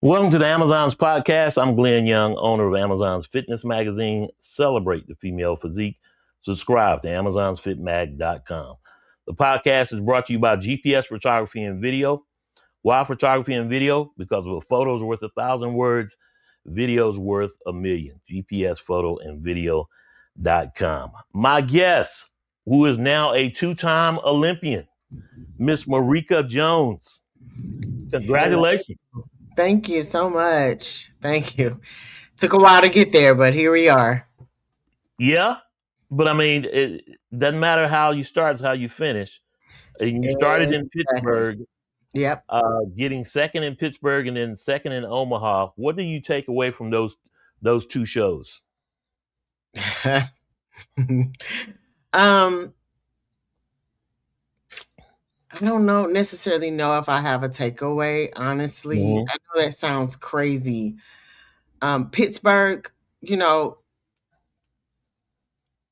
Welcome to the Amazon's podcast. I'm Glenn Young, owner of Amazon's fitness magazine. Celebrate the female physique. Subscribe to Amazon'sFitMag.com. The podcast is brought to you by GPS Photography and Video. Why photography and video? Because of a photo's worth 1,000 words, video's worth 1,000,000. GPS Photo and Video.com. My guest, who is now a two-time Olympian, Miss Marika Jones. Congratulations. Thank you so much. Thank you. Took a while to get there, but here we are. Yeah, but I mean, it doesn't matter how you start; it's how you finish. And you started in Exactly. Pittsburgh, Yep. getting second in Pittsburgh and then second in Omaha. What do you take away from those two shows? um, I don't necessarily know if I have a takeaway, honestly. Hmm. I know that sounds crazy. Pittsburgh, you know,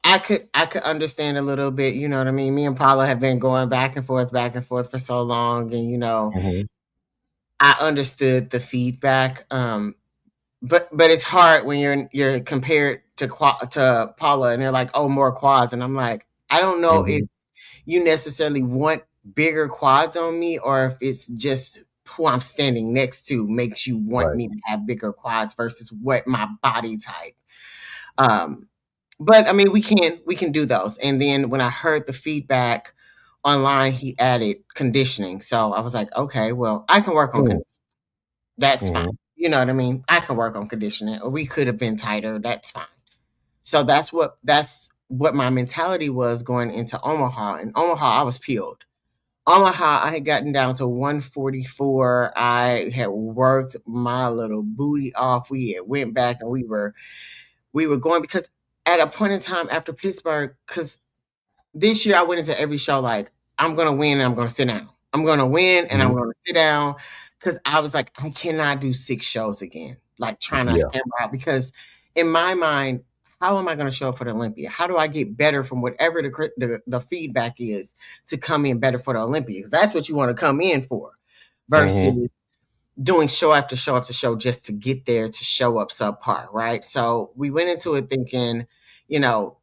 I could understand a little bit, you know what I mean? Me and Paula have been going back and forth for so long, and Hmm. I understood the feedback. But it's hard when you're compared to to Paula, and they're like, "Oh, more quads," and I'm like, I don't know if Hmm. you necessarily want bigger quads on me, or if it's just who I'm standing next to makes you want Right. me to have bigger quads versus what my body type. Um, but I mean, we can do those. And then when I heard the feedback online, he added conditioning, so I was like, okay, well, I can work on conditioning. That's fine. Mm-hmm. You know what I mean? I can work on conditioning, or we could have been tighter. That's fine. So that's what my mentality was going into Omaha. In Omaha, I was peeled. Omaha, I had gotten down to 144. I had worked my little booty off. We had went back and we were going because at a point in time after Pittsburgh, because this year I went into every show like I'm gonna win and I'm gonna sit down. I'm gonna win and I'm Hmm. gonna sit down because I was like, I cannot do 6 shows again, like trying to Yeah. hammer out. Because in my mind, how am I going to show up for the Olympia? How do I get better from whatever the feedback is to come in better for the Olympics? That's what you want to come in for, Hmm. versus doing show after show after show just to get there to show up subpar, right? So we went into it thinking, you know,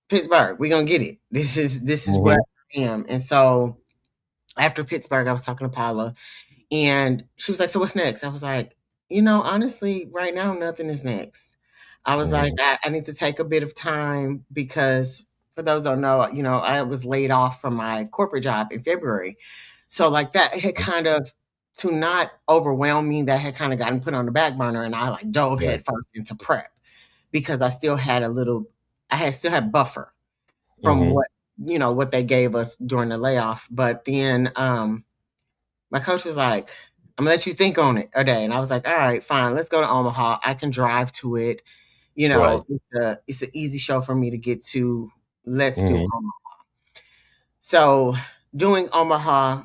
Pittsburgh, we're gonna get it. This is where Hmm. I am. And so after Pittsburgh, I was talking to Paula and she was like, "So what's next?" I was like, honestly, right now nothing is next. I was like, Hmm. I need to take a bit of time because for those who don't know, I was laid off from my corporate job in February. So like that had kind of to not overwhelm me, that had kind of gotten put on the back burner, and I like dove Right. headfirst into prep because I had still had buffer from Hmm. what they gave us during the layoff. But then my coach was like, "I'm gonna let you think on it a day," and I was like, "All right, fine, let's go to Omaha. I can drive to it. Right. It's an easy show for me to get to. Let's do Hmm. Omaha." So doing Omaha,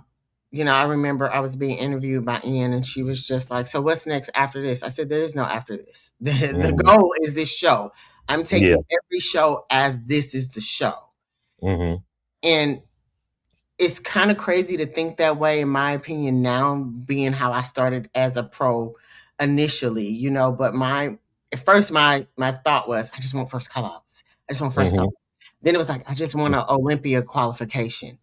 I remember I was being interviewed by Ian, and she was just like, "So what's next after this?" I said, "There is no after this. The Hmm. goal is this show. I'm Yeah. taking every show as this is the show." Hmm. And it's kind of crazy to think that way, in my opinion, now being how I started as a pro initially, but at first my thought was I just want first callouts. I just want first call. Hmm. Then it was like I just want an Olympia qualification.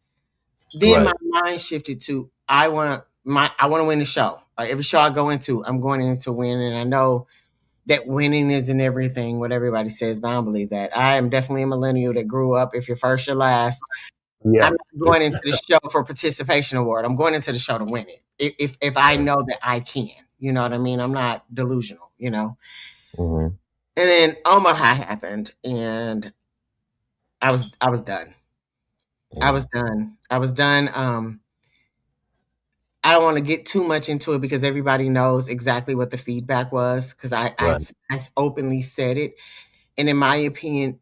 Then my Right. mind shifted to I want to win the show. Every show I go into, I'm going in to win, and I know that winning isn't everything, what everybody says, but I don't believe that. I am definitely a millennial that grew up. If you're first, you're last. I'm Yeah. not going into the show for participation award. I'm going into the show to win it. If I Right. know that I can, you know what I mean? I'm not delusional. Hmm. And then Omaha happened and I was done. I was Hmm. done. I was done. I don't want to get too much into it because everybody knows exactly what the feedback was because Right. I openly said it. And in my opinion,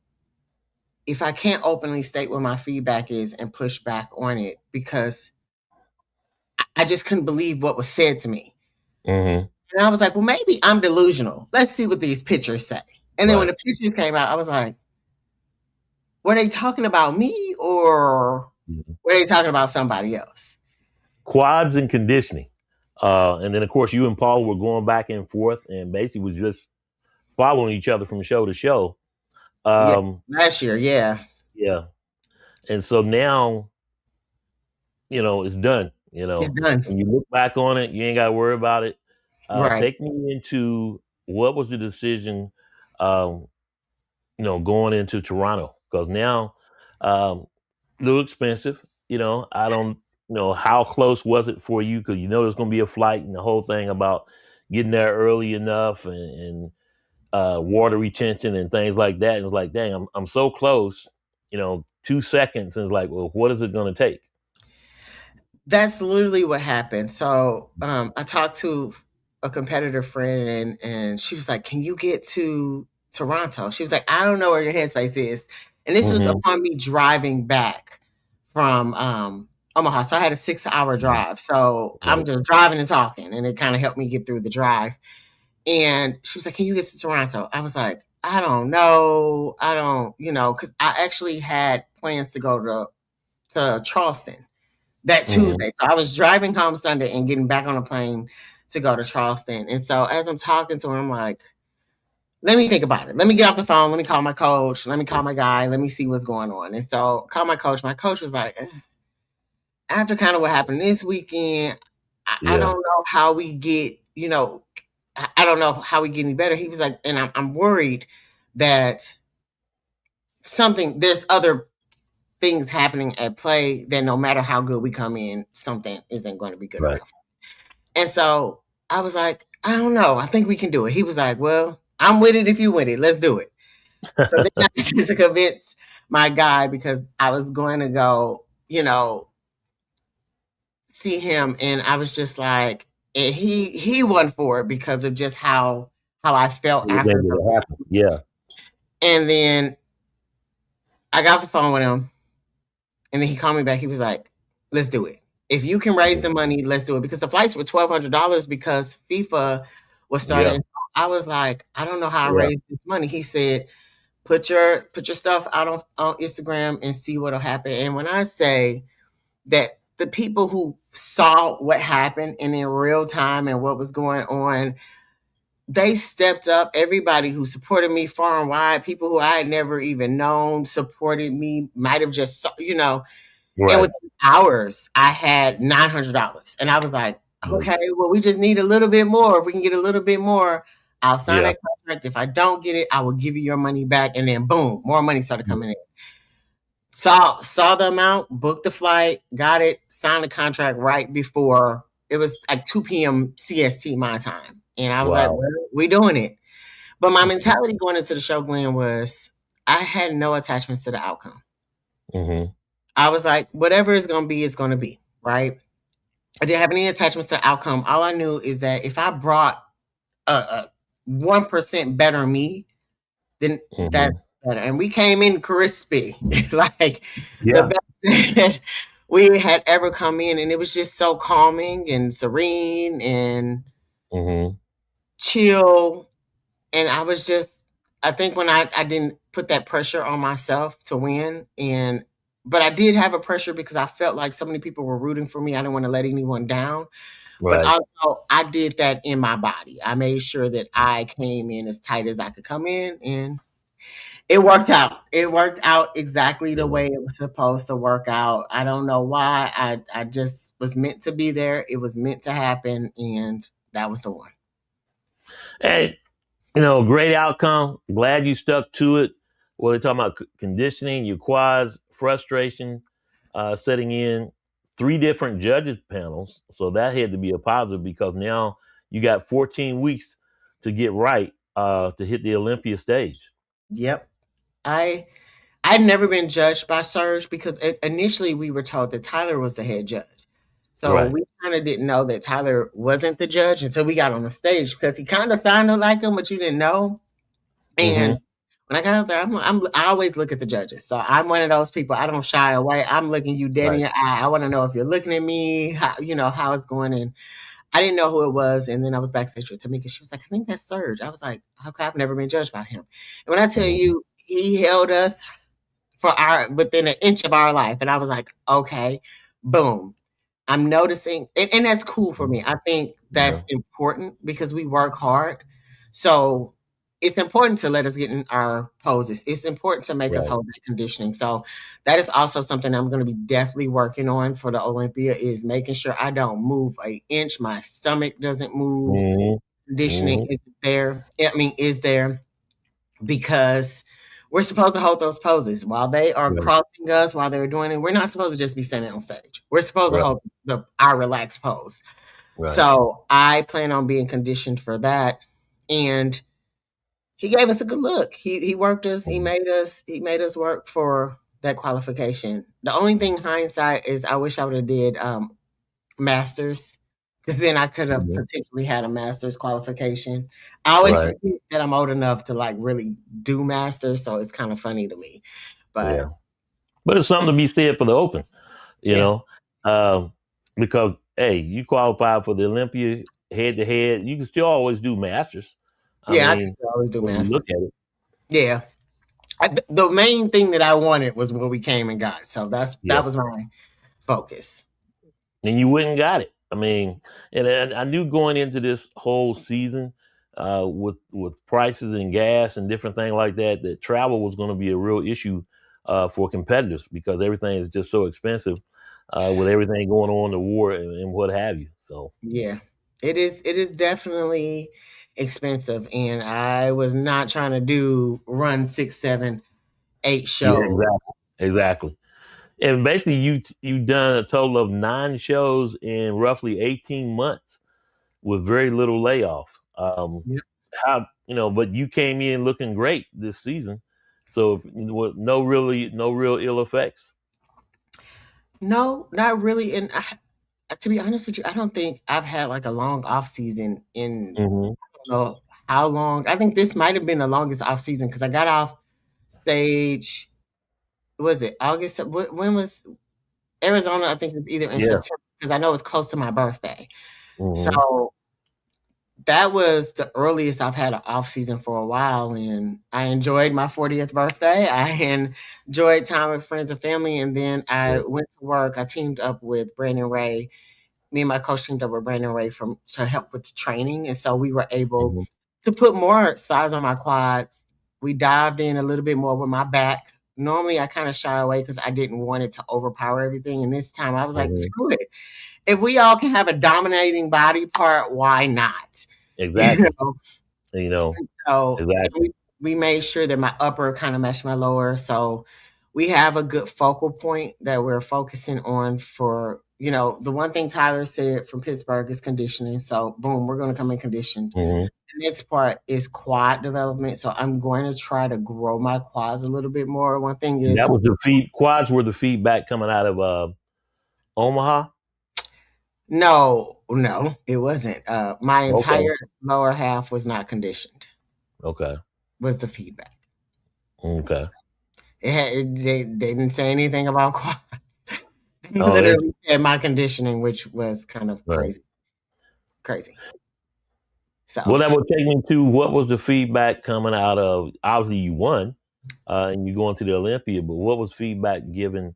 if I can't openly state what my feedback is and push back on it, because I just couldn't believe what was said to me. Hmm. And I was like, well, maybe I'm delusional. Let's see what these pictures say. And then when Right. the pictures came out, I was like, were they talking about me or Mhm. were they talking about somebody else? Quads and conditioning. And then of course you and Paul were going back and forth, and basically was just following each other from show to show. Yeah, Um, last year, yeah. yeah, and so now it's done. It's done. When you look back on it, you ain't got to worry about it. Right. Take me into what was the decision, um, going into Toronto, because now, a little expensive. I don't know how close was it for you, because there's going to be a flight and the whole thing about getting there early enough, and water retention and things like that. And it's like, dang, I'm so close. 2 seconds, and it's like, well, what is it going to take? That's literally what happened. So, I talked to a competitor friend, and she was like, "Can you get to Toronto?" She was like, "I don't know where your headspace is." And this was Hmm. upon me driving back from Omaha. So I had a 6-hour drive. So I'm Right. just driving and talking, and it kind of helped me get through the drive. And she was like, "Can you get to Toronto?" I was like, "I don't know. I don't, because I actually had plans to go to Charleston that Hmm. Tuesday. So I was driving home Sunday and getting back on a plane to go to Charleston. And so as I'm talking to her, I'm like, let me think about it. Let me get off the phone. Let me call my coach. Let me call my guy. Let me see what's going on. And so call my coach. My coach was like, after kind of what happened this weekend, I Yeah. don't know how we get, I don't know how we get any better. He was like, and I'm worried that there's other things happening at play that no matter how good we come in, something isn't going to be good Right. enough. And so I was like, I don't know. I think we can do it. He was like, well, I'm with it if you with it. Let's do it. So then I had to convince my guy because I was going to go, see him. And I was just like, and he won for it because of just how I felt It was after able the to happen. last. Yeah. And then I got the phone with him, and then he called me back. He was like, let's do it. If you can raise Mhm. the money, let's do it. Because the flights were $1,200 because FIFA was Yeah. starting. I was like, I don't know how I Yeah. raise this money. He said, put your stuff out on Instagram and see what'll happen. And when I say that the people who saw what happened and in real time and what was going on, they stepped up. Everybody who supported me far and wide, people who I had never even known supported me, might have just, and Right. within hours, I had $900. And I was like, okay, Nice. well, we just need a little bit more. If we can get a little bit more, I'll sign Yeah. that contract. If I don't get it, I will give you your money back. And then boom, more money started coming in. Saw the amount, booked the flight, got it, signed the contract right before it was like 2 p.m. CST my time. And I was like, Wow. well, we doing it. But my mentality going into the show, Glenn, was I had no attachments to the outcome. Hmm. I was like, whatever it's going to be, it's going to be, right? I didn't have any attachments to the outcome. All I knew is that if I brought a 1% better me, then that's Hmm. better. And we came in crispy, like the Yeah. best that we had ever come in. And it was just so calming and serene and Hmm. chill. And I was just, I think when I didn't put that pressure on myself to win, but I did have a pressure because I felt like so many people were rooting for me. I didn't want to let anyone down. But Right. also, I did that in my body. I made sure that I came in as tight as I could come in, and it worked out. It worked out exactly the Yeah. way it was supposed to work out. I don't know why. I just was meant to be there. It was meant to happen, and that was the one. Hey, great outcome. Glad you stuck to it. What are talking about? Conditioning, your quads, frustration, setting in 3 different judges panels. So that had to be a positive, because now you got 14 weeks to get right, to hit the Olympia stage. Yep. I I'd never been judged by Serge because initially we were told that Tyler was the head judge. So Right. we kind of didn't know that Tyler wasn't the judge until we got on the stage because he kind of sounded like him, but you didn't know. And Hmm. when I got out there, I always look at the judges. So I'm one of those people. I don't shy away. I'm looking you dead in Right. your eye. I want to know if you're looking at me, how it's going. And I didn't know who it was. And then I was backstage with Tamika. She was like, I think that's Serge. I was like, okay, I've never been judged by him. And when I tell Hmm. you, he held us for our within an inch of our life. And I was like, okay, boom. I'm noticing, and that's cool for me. I think Yeah. that's important because we work hard. So it's important to let us get in our poses. It's important to make us Right. hold that conditioning. So that is also something I'm going to be definitely working on for the Olympia is making sure I don't move an inch. My stomach doesn't move. Hmm. Conditioning Hmm. is there. I mean, is there because we're supposed to hold those poses while they are Right. crossing us, while they're doing it. We're not supposed to just be standing on stage. We're supposed to Right. hold our relaxed pose. Right. So I plan on being conditioned for that. And he gave us a good look. He worked us. Mhm. He made us work for that qualification. The only thing hindsight is I wish I would have did masters. Because then I could have Mhm. potentially had a master's qualification. I always Right. forget that I'm old enough to like really do masters, so it's kind of funny to me. But Yeah. But it's something to be said for the Open, you yeah, know, um, because hey, you qualify for the Olympia head to head. You can still always do Masters. I yeah, I can mean, still always do when you masters. look at it, Yeah, the main thing that I wanted was what we came and got. So yeah, that was my focus. and you wouldn't got it. I mean, and I knew going into this whole season with prices and gas and different things like that, that travel was going to be a real issue for competitors because everything is just so expensive with everything going on, the war and what have you. So Yeah, it is. It is definitely expensive, and I was not trying to do run 6, 7, 8 yeah, shows. exactly, exactly. And basically, you done a total of 9 shows in roughly 18 months with very little layoff. How but you came in looking great this season, so with no real ill effects. No, not really. And to be honest with you, I don't think I've had like a long off season in Hmm. I don't know how long. I think this might have been the longest off season because I got off stage. Was it August? When was Arizona? I think it was either in Yeah. September because I know it's close to my birthday. Hmm. So that was the earliest I've had an off season for a while, and I enjoyed my 40th birthday. I enjoyed time with friends and family, and then I Yeah. went to work. I teamed up with Brandon Ray. Me and my coach teamed up with Brandon Ray from to help with the training, and so we were able Hmm. to put more size on my quads. We dived in a little bit more with my back. Normally, I kind of shy away because I didn't want it to overpower everything, and this time I was like, Hmm. screw it. If we all can have a dominating body part, why not? You Exactly. know, You know. so and Exactly. we made sure that my upper kind of matched my lower. So we have a good focal point that we're focusing on for, the one thing Tyler said from Pittsburgh is conditioning. So boom, we're going to come in conditioned. Hmm. The next part is quad development. So I'm going to try to grow my quads a little bit more. One thing And is, that was the feed quads were the feedback coming out of Omaha. no, no, it wasn't. My Okay. entire lower half was not conditioned, Okay. was the feedback. Okay. They didn't say anything about quads. They Oh, literally said my conditioning, which was kind of right. crazy, crazy. So Well, that would take me to what was the feedback coming out of? Obviously, you won, and you going to the Olympia. But what was feedback given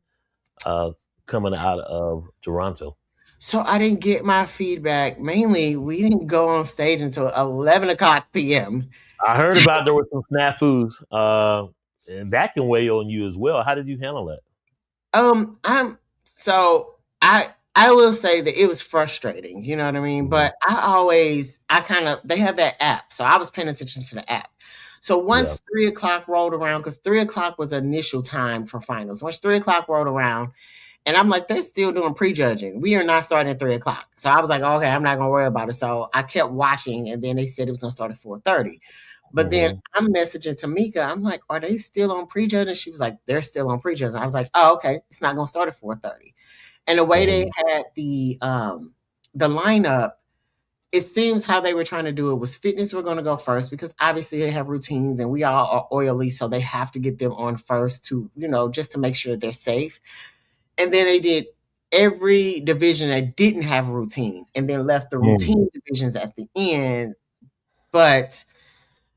uh, coming out of Toronto? so I didn't get my feedback. Mainly, we didn't go on stage until 11 o'clock p.m. I heard about there were some snafus, and that can weigh on you as well. How did you handle that? I'm so I will say that it was frustrating, you know what I mean? Hmm. But I kind of they have that app, so I was paying attention to the app. So Yeah. once 3 o'clock rolled around, because 3 o'clock was the initial time for finals. Once 3 o'clock rolled around, and I'm like, they're still doing prejudging. We are not starting at 3 o'clock. So I was like, okay, I'm not gonna worry about it. So I kept watching, and then they said it was gonna start at 4:30. But then Hmm. I'm messaging Tamika. I'm like, are they still on prejudging? She was like, they're still on prejudging. I was like, oh, okay, it's not gonna start at 4:30. And the way they Hmm. had the lineup, it seems how they were trying to do it was fitness were going to go first because obviously they have routines and we all are oily, so they have to get them on first to just to make sure they're safe. And then they did every division that didn't have a routine and then left the Hmm. routine divisions at the end. But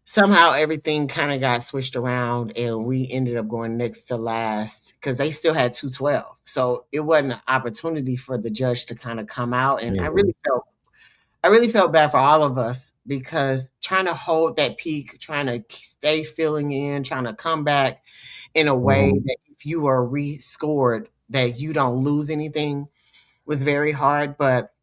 somehow everything kind of got switched around and we ended up going next to last because they still had 212. So it wasn't an opportunity for the judge to kind of come out. And Hmm. I really felt bad for all of us because trying to hold that peak, trying to stay filling in, trying to come back in a way Hmm. that if you are rescored, that you don't lose anything was very hard. But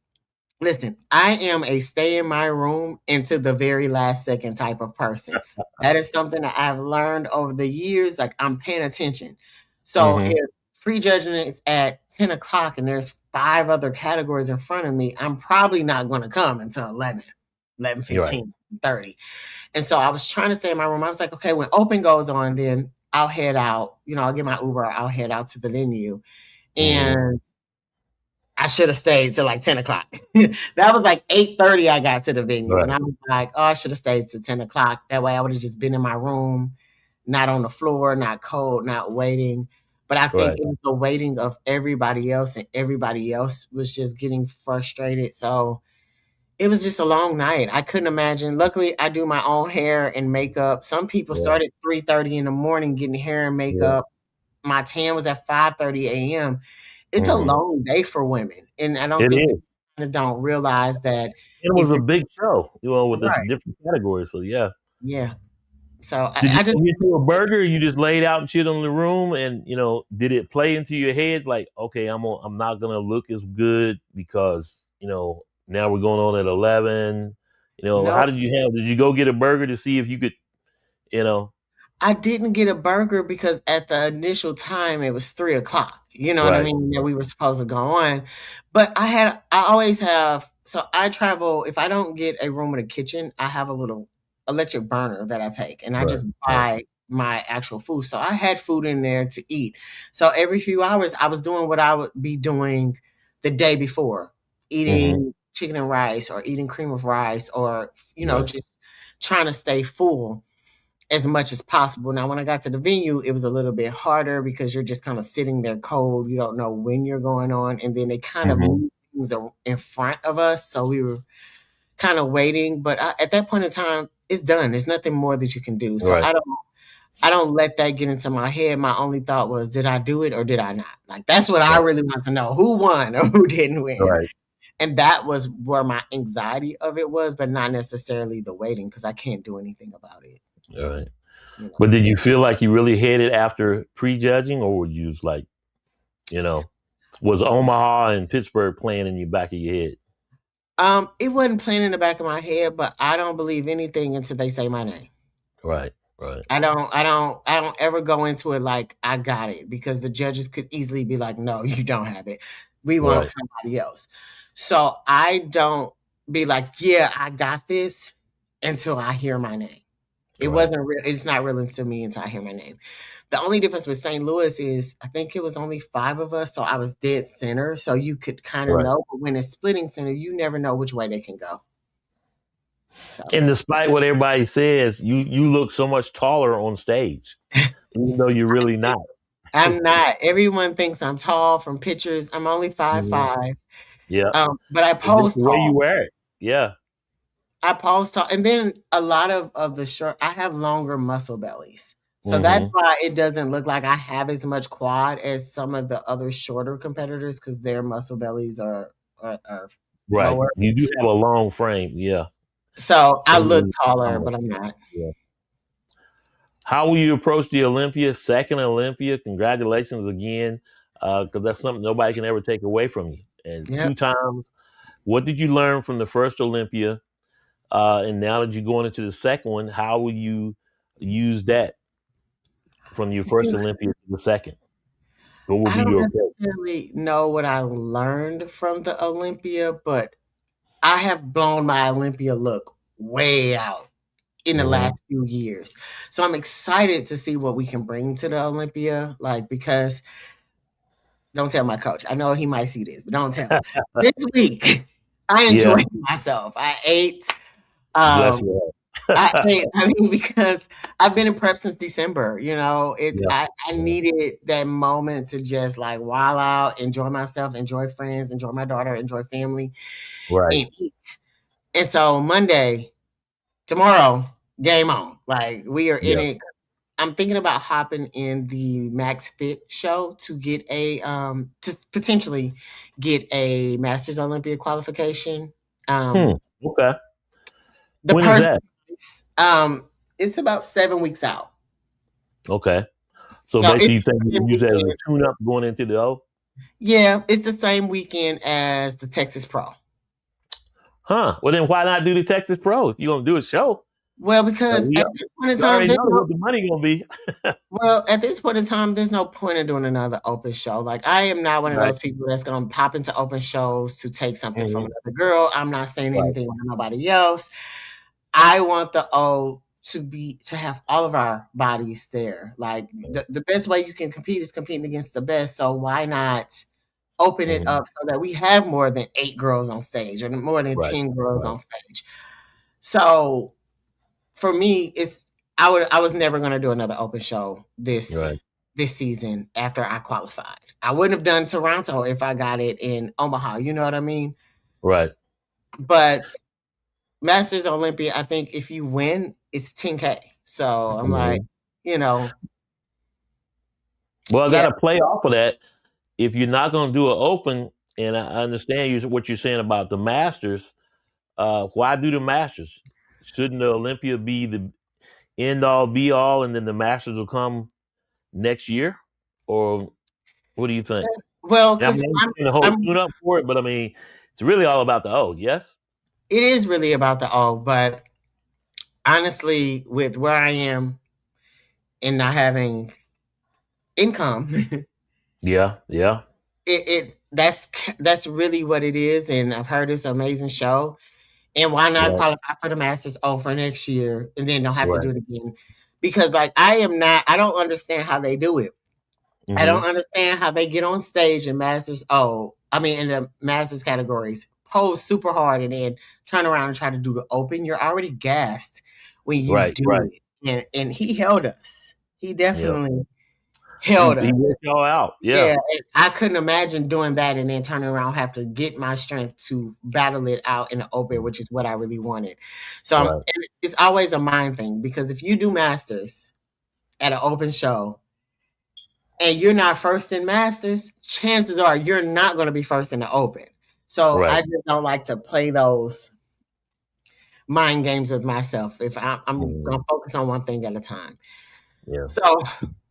listen, I am a stay in my room into the very last second type of person. That is something that I've learned over the years. Like I'm paying attention. So Hmm. if prejudging is at 10 o'clock and there's five other categories in front of me, I'm probably not going to come until 11, You're right. 11:15, 30. And so I was trying to stay in my room. I was like, okay, when open goes on, then I'll head out. I'll get my Uber. I'll head out to the venue. Hmm. And I should have stayed till like 10 o'clock. That was like 8:30 I got to the venue. And Right. I was like, oh, I should have stayed till 10 o'clock. That way I would have just been in my room, not on the floor, not cold, not waiting. But I think Right. it was the waiting of everybody else, and everybody else was just getting frustrated. So it was just a long night. I couldn't imagine. Luckily, I do my own hair and makeup. Some people Yeah. start at 3:30 in the morning getting hair and Yeah. makeup. My tan was at 5:30 a.m. It's a Hmm. long day for women, and I don't It think is. people don't realize that It if was a you're big show, with the right, different categories. So yeah. yeah. So Did you I just get to a burger? Or you just laid out and chilled in the room, and did it play into your head like, okay, I'm not gonna look as good because now we're going on at 11. How no, did you handle? Did you go get a burger to see if you could? You know, I didn't get a burger because at the initial time it was 3 o'clock. You know what I right, mean? That we were supposed to go on. But I always have, so I travel, if I don't get a room with a kitchen, I have a little electric burner that I take and I right, just right. buy my actual food. So I had food in there to eat. So every few hours I was doing what I would be doing the day before, Hmm. eating chicken and rice or eating cream of rice or, Right, just trying to stay full as much as possible. Now, when I got to the venue, it was a little bit harder because you're just kind of sitting there cold. You don't know when you're going on. And then they kind of hmm, move things in front of us. So we were kind of waiting. But at that point in time, it's done. There's nothing more that you can do. So right, I don't let that get into my head. My only thought was, did I do it or did I not? Like that's what I right, really want to know. Who won or who didn't win? right, And that was where my anxiety of it was, but not necessarily the waiting because I can't do anything about it. right. You know. But did you feel like you really headed after prejudging, or were you just like, you know, was Omaha and Pittsburgh playing in the back of your head? It wasn't playing in the back of my head, but I don't believe anything until they say my name. Right, right, I don't ever go into it like I got it because the judges could easily be like, no, you don't have it. We want right, somebody else. So I don't be like, yeah, I got this until I hear my name. It right, wasn't real. It's not real to me until I hear my name. The only difference with St. Louis is I think it was only five of us, so I was dead center, so you could kind of right. know. But when it's splitting center, you never know which way they can go. So And despite what everybody says, you look so much taller on stage, even though you're really not. I'm not. Everyone thinks I'm tall from pictures. I'm only five Mhm. five. Yeah, But I it's just pose the way you tall. wear it. Yeah. I pose tall, and then a lot of the short. I have longer muscle bellies, so that's Hmm. why it doesn't look like I have as much quad as some of the other shorter competitors because their muscle bellies are Right. lower. You do have a long frame. Yeah. So I look And, taller, but I'm not. yeah. How will you approach the Olympia, second Olympia? Congratulations again, because that's something nobody can ever take away from you. And two Yep. times. What did you learn from the first Olympia? And now that you're going into the second one, how will you use that from your first Olympia to the second? What will I be don't your approach? necessarily know what I learned from the Olympia, but I have blown my Olympia look way out in the Hmm. last few years. So I'm excited to see what we can bring to the Olympia, like because don't tell my coach. I know he might see this, but don't tell him. This week, I Yeah. enjoyed myself. I ate. Bless Um, you. I ate. I mean, because I've been in prep since December. Yeah. I Yeah. needed that moment to just like wild out, enjoy myself, enjoy friends, enjoy my daughter, enjoy family, Right. and eat. And so Monday, tomorrow, game on. Like we are in Yeah. it. I'm thinking about hopping in the Max Fit show to get a to potentially get a Masters Olympia qualification. Hmm. Um Okay. the When is person that? it's about 7 weeks out. Okay. So So basically, it's you think the you same can use that as weekend. a tune-up going into the O? Yeah, it's the same weekend as the Texas Pro. Huh. Well, then why not do the Texas Pro if you're gonna do a show? Well, because We, at this point in we time, already there's know no what the money gonna be. well, at this point in time, there's no point in doing another open show. Like I am not one of Right. those people that's gonna pop into open shows to take something from Hmm. another girl. I'm not saying Right. anything about nobody else. I want the O to have all of our bodies there. Like the best way you can compete is competing against the best. So why not open it Hmm. up so that we have more than 8 girls on stage or more than Right. 10 girls Right. on stage? So for me, it's I was never gonna do another open show Right. this season after I qualified. I wouldn't have done Toronto if I got it in Omaha, you know what I mean? Right. But Masters Olympia, I think if you win, it's 10K. So I'm like, Hmm. you know, Well, I got yeah. to play off of that. If you're not going to do an open, and I understand what you're saying about the Masters, why do the Masters? Shouldn't the Olympia be the end all be all, and then the Masters will come next year? Or what do you think? Well, I because mean, I'm saying the whole I'm tune up for it, but I mean, it's really all about the yes? it is really about the O, but honestly, with where I am and not having income, Yeah, yeah, that's really what it is. And I've heard this amazing show. And why not right, qualify for the Masters O for next year and then don't have to right. do it again? Because like I don't understand how they do it. I Hmm. don't understand how they get on stage in Masters O. I mean in the Masters categories, pose super hard and then turn around and try to do the open. You're already gassed when you Right, right. do it. And he held us. He Yeah, definitely he held us. worked y'all out. Yeah, Yeah, and I couldn't imagine doing that and then turning around, have to get my strength to battle it out in the open, which is what I really wanted. So right. and it's always a mind thing because if you do masters at an open show and you're not first in masters, chances are you're not going to be first in the open. So Right. I just don't like to play those mind games with myself. If I'm going Mhm. to focus on one thing at a time. Yeah. So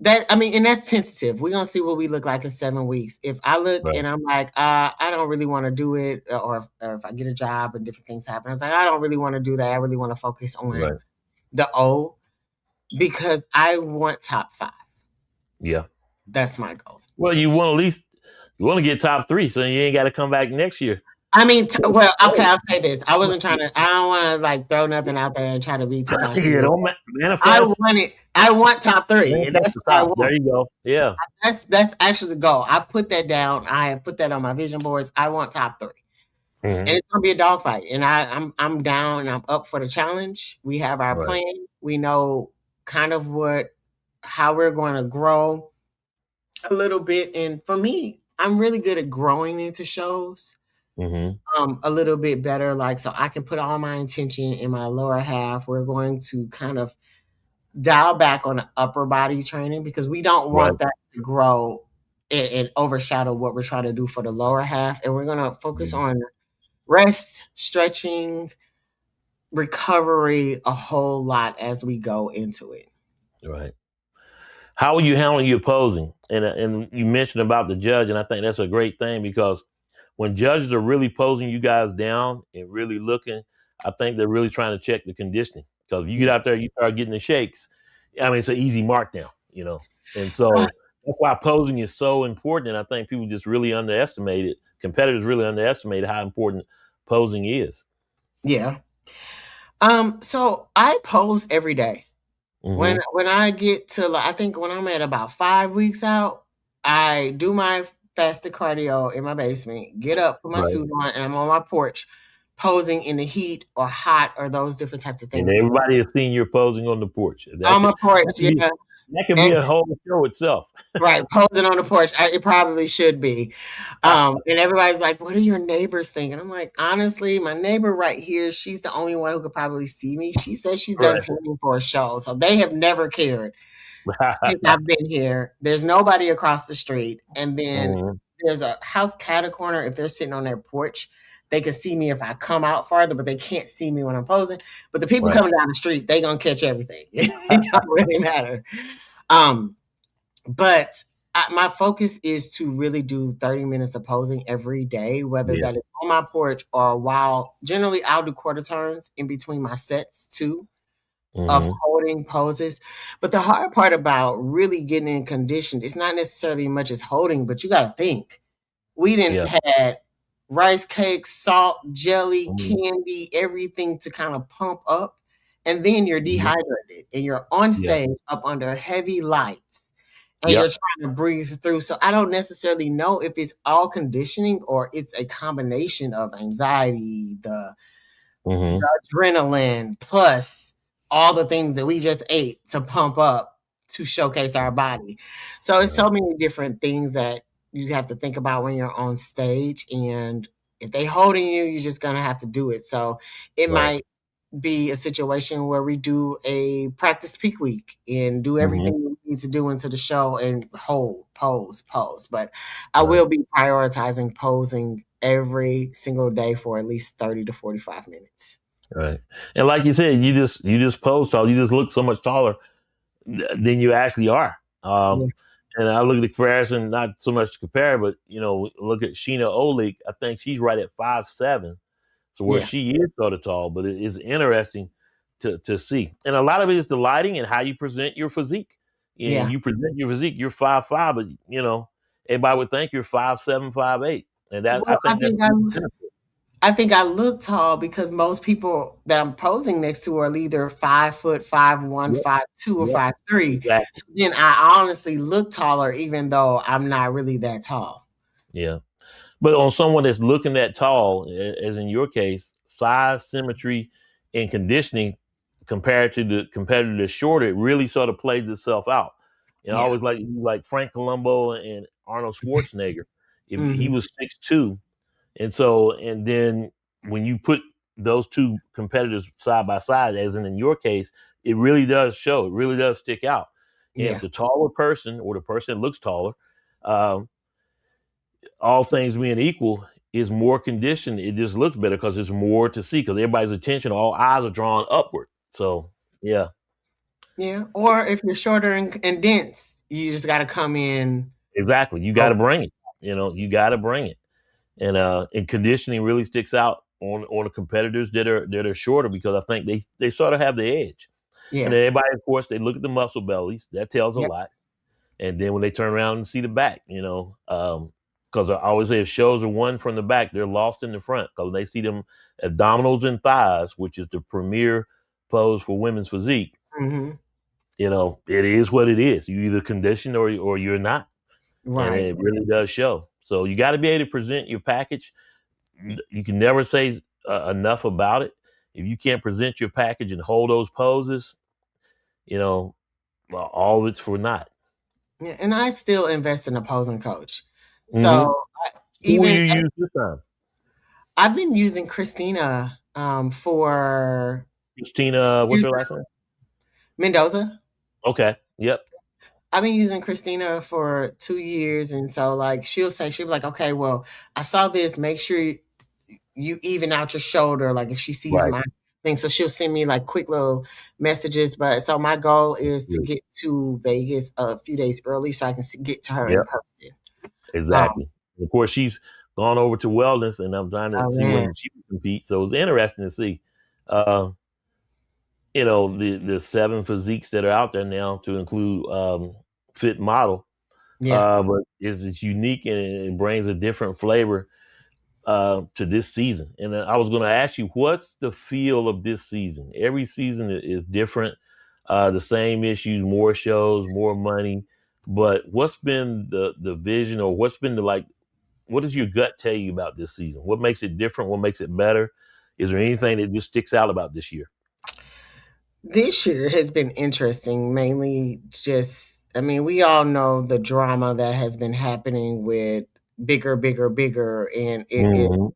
that I mean, and that's tentative. We're gonna see what we look like in 7 weeks. If I look Right. and I'm like, I don't really want to do it, or if I get a job and different things happen, I was like, I don't really want to do that. I really want to focus on Right. the O because I want top 5. Yeah. That's my goal. Well, you want at least you want to get top three, so you ain't got to come back next year. I mean, well, okay, I'll say this. I wasn't trying to. I don't want to like throw nothing out there and try to be too cocky. Yeah, don't I manifest. want it. I want top 3. Manifest That's the what I top. There want. you go. Yeah. That's actually the goal. I put that down. I have put that on my vision boards. I want top 3. And Hmm. it's gonna be a dogfight. And I'm down and I'm up for the challenge. We have our Right. plan. We know kind of how we're going to grow a little bit. And for me, I'm really good at growing into shows. Hmm. A little bit better, like so I can put all my intention in my lower half. We're going to kind of dial back on the upper body training because we don't Right. want that to grow and overshadow what we're trying to do for the lower half. And we're gonna focus Mhm. on rest, stretching, recovery a whole lot as we go into it. Right. How are you handling your posing? And you mentioned about the judge, and I think that's a great thing because when judges are really posing you guys down and really looking, I think they're really trying to check the conditioning. Because if you get Yeah. out there, you start getting the shakes. I mean, it's an easy markdown. And so that's why posing is so important. And I think people just really underestimate it. Competitors really underestimate how important posing is. Yeah. So I pose every day. Hmm. When I get to like, I think when I'm at about 5 weeks out, I do my fasted cardio in my basement, get up, put my Right. suit on, and I'm on my porch posing in the heat or hot or those different types of And things. everybody has seen you posing on the porch. On my porch, That should be yeah. that could be And a whole show itself. right, posing on the porch. It probably should be. And everybody's like, "What are your neighbors thinking?" I'm like, honestly, my neighbor right here, she's the only one who could probably see me. She says she's done Right. tanning for a show, so they have never cared since I've been here. There's nobody across the street, and then Mhm. there's a house cat a corner. If they're sitting on their porch, they can see me if I come out farther, but they can't see me when I'm posing. But the people Right. coming down the street, they gonna catch everything. It don't really matter. Um, but my focus is to really do 30 minutes of posing every day, whether Yeah. that is on my porch or while generally I'll do quarter turns in between my sets too of Mhm. holding poses. But the hard part about really getting in condition is not necessarily much as holding, but you got to think. We Yeah. didn't had rice cakes, salt, jelly, Mhm. candy, everything to kind of pump up. And then you're Mhm. dehydrated and you're on Yeah. stage up under heavy lights and you're Yep. trying to breathe through. So I don't necessarily know if it's all conditioning or it's a combination of anxiety, Mhm. the adrenaline plus all the things that we just ate to pump up to showcase our body. So it's Right. so many different things that you have to think about when you're on stage. And if they holding you, you're just gonna have to do it. So it Right. might be a situation where we do a practice peak week and do Mhm. everything we need to do into the show and hold, pose, pose. But I Right. will be prioritizing posing every single day for at least 30 to 45 minutes. Right. And like you said, you just pose tall. You just look so much taller than you actually are. Yeah, And I look at the comparison, not so much to compare, but look at Sheena Olick. I think she's right at 5'7". So where yeah, she is sort of tall, but it is interesting to see. And a lot of it is the lighting and how you present your physique. And yeah. you present your physique, you're 5'5", but everybody would think you're 5'7", 5'8". And that I Well, think that's a huge benefit. I think I look tall because most people that I'm posing next to are either 5 foot, 5'1", Yep, 5'2", or yep, 5'3". exactly. So then I honestly look taller even though I'm not really that tall. Yeah. But on someone that's looking that tall, as in your case, size, symmetry, and conditioning compared to the competitor that's shorter, it really sort of plays itself out. I Yeah. always like Frank Colombo and Arnold Schwarzenegger. If he Mhm. was 6'2", and then when you put those two competitors side by side, as in your case, it really does show. It really does stick out. And if Yeah. the taller person or the person that looks taller, um, all things being equal, is more conditioned, it just looks better because there's more to see because everybody's attention, all eyes are drawn upward. So yeah, Yeah. Or if you're shorter and dense, you just gotta come in. exactly. You got Oh, to bring it. You got to bring it, and conditioning really sticks out on the competitors that are shorter because I think they sort of have the edge. And yeah. then everybody, of course, they look at the muscle bellies. That tells a Yep. lot. And then when they turn around and see the back, because I always say if shows are won from the back, they're lost in the front. Because when they see them abdominals and thighs, which is the premier pose for women's physique, Mhm. it is what it is. You either condition or you're not, and Right. it really does show. So you got to be able to present your package. You can never say enough about it. If you can't present your package and hold those poses, you know, all of it's for naught. Yeah, and I still invest in a posing coach. Hmm. So, Who will even you use this time? I've been using Christina, for Christina, what's years her last now. name? Mendoza. Okay. Yep. I've been using Christina for 2 years, and so, like, she'll be like, "Okay, well, I saw this, make sure you even out your shoulder," like, if she sees Right. my thing, so she'll send me, like, quick little messages, but so my goal is to Good. get to Vegas a few days early so I can get to her in Yep. person. Um, Exactly. Of course, she's gone over to wellness, and I'm trying to oh, see man. when she can compete. So it's interesting to see, uh, the seven physiques that are out there now to include fit model. Yeah. But it's unique and it brings a different flavor to this season. And I was going to ask you, what's the feel of this season? Every season is different. The same issues, more shows, more money. But what's been the vision, or what's been the like? What does your gut tell you about this season? What makes it different? What makes it better? Is there anything that just sticks out about this year? This year has been interesting, mainly just, I mean, we all know the drama that has been happening with bigger, bigger, bigger, and it Hmm.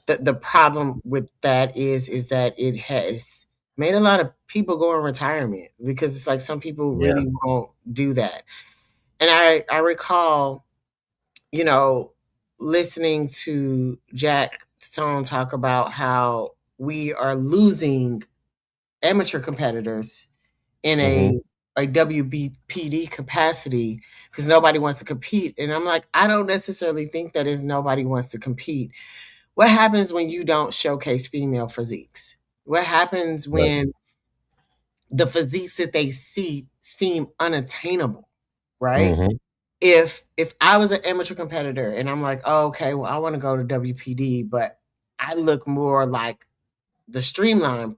the problem with that is that it has made a lot of people go in retirement because it's like some people Yeah. really won't do that. And I recall, you know, listening to Jack Stone talk about how we are losing amateur competitors in Hmm. a WBPD capacity because nobody wants to compete. And I'm like, I don't necessarily think that is nobody wants to compete. What happens when you don't showcase female physiques? What happens Right. when the physiques that they see seem unattainable, right? Hmm. If I was an amateur competitor and I'm like, oh, okay, well, I want to go to WPD, but I look more like the streamline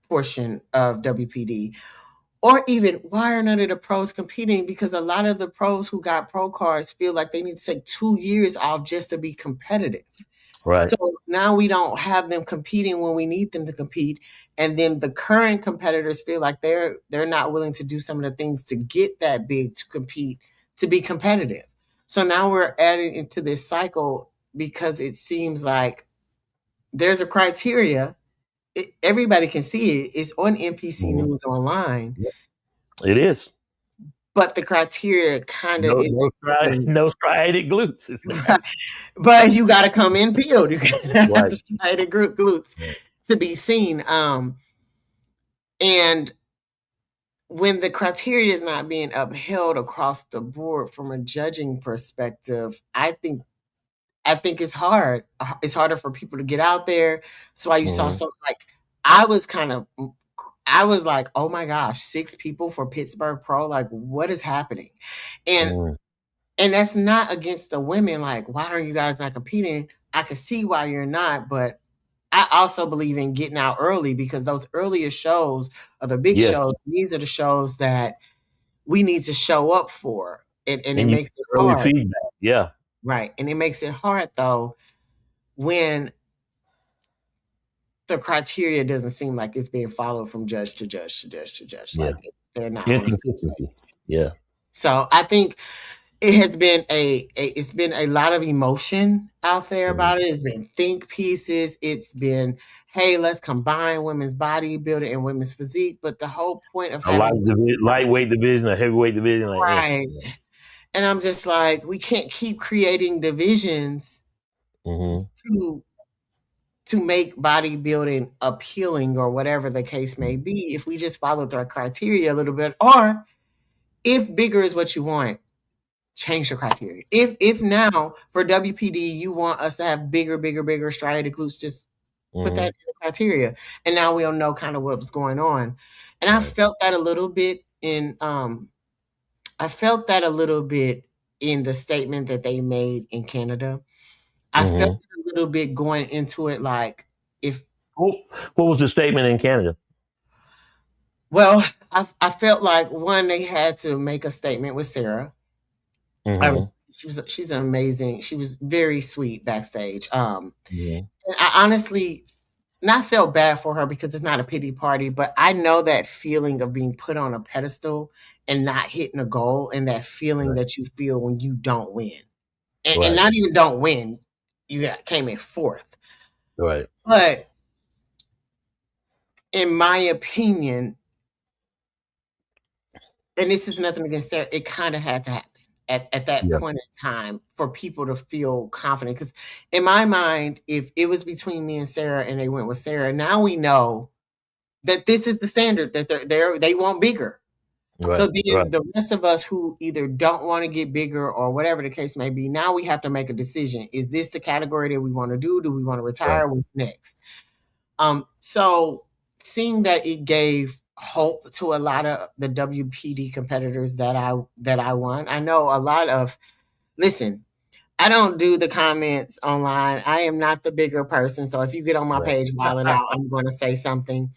portion of WPD, or even why are none of the pros competing? Because a lot of the pros who got pro cards feel like they need to take 2 years off just to be competitive. Right. So now we don't have them competing when we need them to compete, and then the current competitors feel like they're not willing to do some of the things to get that big to compete to be competitive. So now we're adding into this cycle because it seems like there's a criteria. Everybody can see it. It's on NPC Hmm. News online, It is. but the criteria kind of No, isn't being no striated glutes. It's not. right. But you got to come in peeled. You got to have Right. to straight and group glutes Right. to be seen. And when the criteria is not being upheld across the board from a judging perspective, I think it's hard. It's harder for people to get out there. That's why you saw Hmm. so like I was kind of I was like, oh my gosh, 6 people for Pittsburgh Pro. Like, what is happening? And Hmm. and that's not against the women. Like, why are you guys not competing? I can see why you're not, but I also believe in getting out early because those earlier shows are the big Yes. shows. These are the shows that we need to show up for. And it And you makes it get early hard. feedback. Yeah. Right. And it makes it hard though when the criteria doesn't seem like it's being followed from judge to judge to judge to judge. Yeah. Like they're not on the same page. Inconsistency. Yeah. So I think it has been it's been a lot of emotion out there Mhm. about it. It's been think pieces. It's been, hey, let's combine women's bodybuilding and women's physique. But the whole point of A having lightweight division, a heavyweight division, like, right, and I'm just like, we can't keep creating divisions hmm. to to make bodybuilding appealing or whatever the case may be if we just followed our criteria a little bit, or if bigger is what you want, change the criteria. If now for WPD you want us to have bigger, bigger, bigger striated glutes, just put that Hmm. in the criteria, and now we'll know kind of what's going on. And Right. I felt that a little bit in the statement that they made in Canada. I felt Hmm. it a little bit going into it like if What, what was the statement in Canada? well, I felt like one they had to make a statement with Sarah. I was Hmm. she's an amazing. She was very sweet backstage. Hmm. And I honestly not felt bad for her because it's not a pity party, but I know that feeling of being put on a pedestal and not hitting a goal, and that feeling Right. that you feel when you don't win, and Right. not even don't win, came in fourth. Right. But in my opinion, and this is nothing against Sarah, it kind of had to happen at that Yeah. point in time for people to feel confident. Because in my mind, if it was between me and Sarah and they went with Sarah, now we know that this is the standard that they want bigger. So Right. then Right. the rest of us who either don't want to get bigger or whatever the case may be, now we have to make a decision. Is this the category that we want to do? Do we want to Right. retire? What's next? So seeing that it gave hope to a lot of the WPD competitors that I won. I know a lot of listen, I don't do the comments online. I am not the bigger person. So if you get on my Right. page wilding out, I'm going to say something.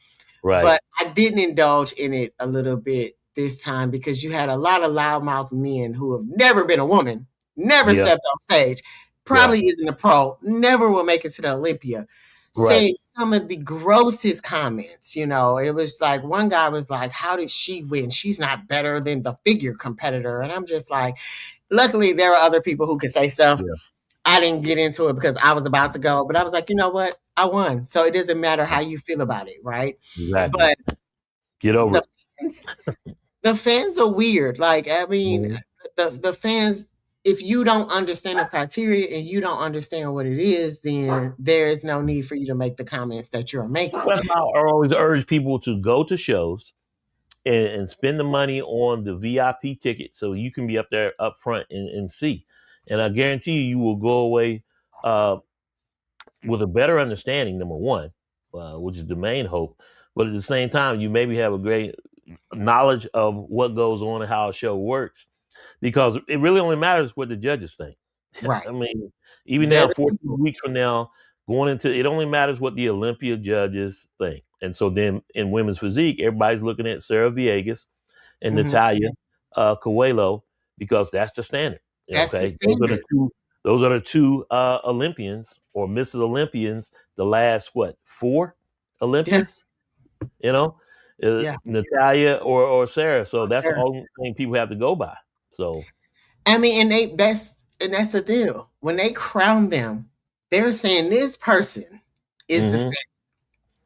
Right. But I didn't indulge in it a little bit this time because you had a lot of loudmouth men who have never been a woman, never Yeah. stepped on stage, Yeah. probably isn't a pro, never will make it to the Olympia, Right. saying some of the grossest comments. It was like one guy was like, "How did she win? She's not better than the figure competitor." And I'm just like, luckily there are other people who could say stuff. Yeah. I didn't get into it because I was about to go, but I was like, you know what? I won. So it doesn't matter how you feel about it, right? Exactly. But Get over the it. fans, the fans are weird. Like, I mean, Mhm. the fans, if you don't understand the criteria and you don't understand what it is, then there is no need for you to make the comments that you're making. That's why I always urge people to go to shows and spend the money on the VIP ticket so you can be up there up front and see. And I guarantee you, you will go away uh, with a better understanding, number one, which is the main hope. But at the same time, you maybe have a great knowledge of what goes on and how a show works because it really only matters what the judges think. I Right. mean, even They're now, the 14 people. weeks from now, going into it only matters what the Olympia judges think. And so then in women's physique, everybody's looking at Sarah Viegas and Mhm. Natalia Coelho because that's the standard. That's the Okay, those are the standard. two. Those are the two Olympians or Mrs. Olympians. The last what 4 Yeah. Olympias? You know, Yeah. Natalia or Sarah. So that's the Sure. only thing people have to go by. So I mean, and that's the deal. When they crown them, they're saying this person is the hmm standard.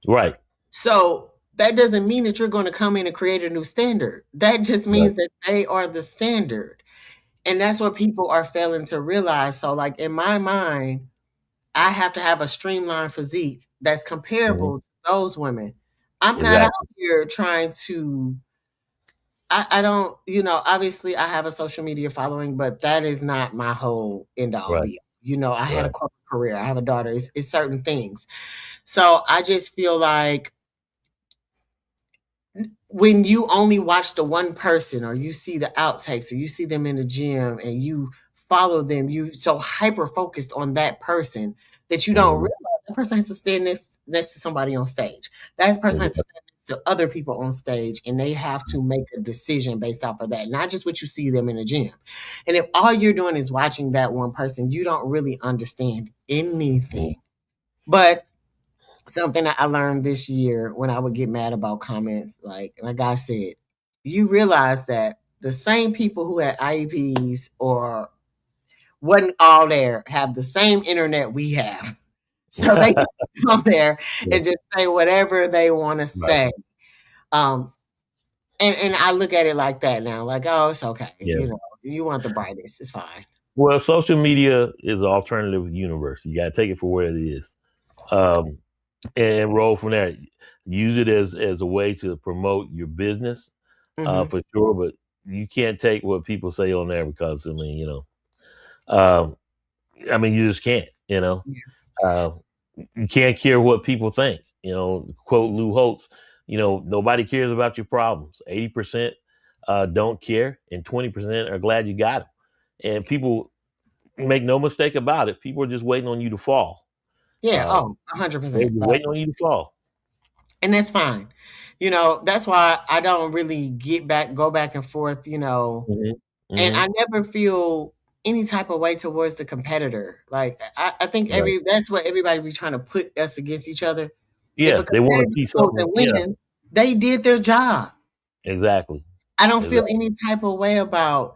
right, So that doesn't mean that you're going to come in and create a new standard. That just right, means that they are the standard. And that's what people are failing to realize. So, like in my mind, I have to have a streamlined physique that's hmm comparable to those women. I'm not out exactly, here trying to I don't, obviously I have a social media following, but that is not my whole end all right, be. I had a right, corporate career. I have a daughter. It's certain things. So I just feel like when you only watch the one person or you see the outtakes or you see them in the gym and you follow them, you so hyper focused on that person that you don't hmm realize that person has to stand next to somebody on stage. That person has to exactly, stand next to other people on stage and they have to make a decision based off of that, not just what you see them in the gym. And if all you're doing is watching that one person, you don't really understand mhm. anything. But something that I learned this year when I would get mad about comments, like I said, you realize that the same people who had IEPs or wasn't all there have the same internet we have. So they can come there Yeah, and just say whatever they want to right, say. Um, and I look at it like that now, like, oh, it's okay. yeah. You want the brightest, it's fine. Well, social media is an alternative universe. You got to take it for what it is, um, and roll from there. Use it as a way to promote your business, Hmm. for sure. But you can't take what people say on there because um, you just can't. Uh, you can't care what people think. Quote Lou Holtz. Nobody cares about your problems. 80% don't care, and 20% are glad you got them. And people make no mistake about it. People are just waiting on you to fall. Yeah, Uh, oh, they're 100%. just waiting on you to fall. And that's fine. That's why I don't really go back and forth, hmm and hmm I never feel any type of way towards the competitor. Like I think Right. that's what everybody be trying to put us against each other. If a Yeah, they want to competitor see goes something. and Yeah, wins, they did their job. exactly. I don't feel Exactly. any type of way about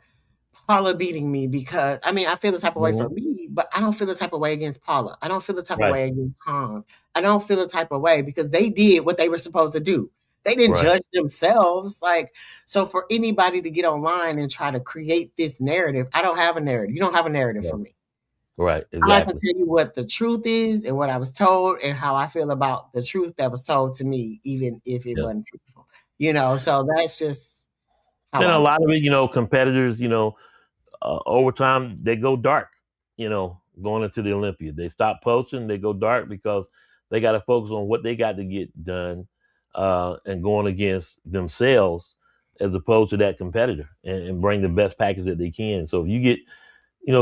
Paula beating me because I mean I feel the type of way for hmm me, but I don't feel the type of way against Paula. I don't feel the type of Right. way against Han. I don't feel the type of way because they did what they were supposed to do. They didn't Right. judge themselves. Like, so for anybody to get online and try to create this narrative, I don't have a narrative. You don't have a narrative Right. for me. Right. I can Exactly. tell you what the truth is and what I was told and how I feel about the truth that was told to me, even if it Yeah. wasn't truthful. So that's just how And I a go. lot of it, competitors, over time they go dark. Going into the Olympia, they stop posting. They go dark because they got to focus on what they got to get done, and going against themselves as opposed to that competitor, and bring the best package that they can. So if you get,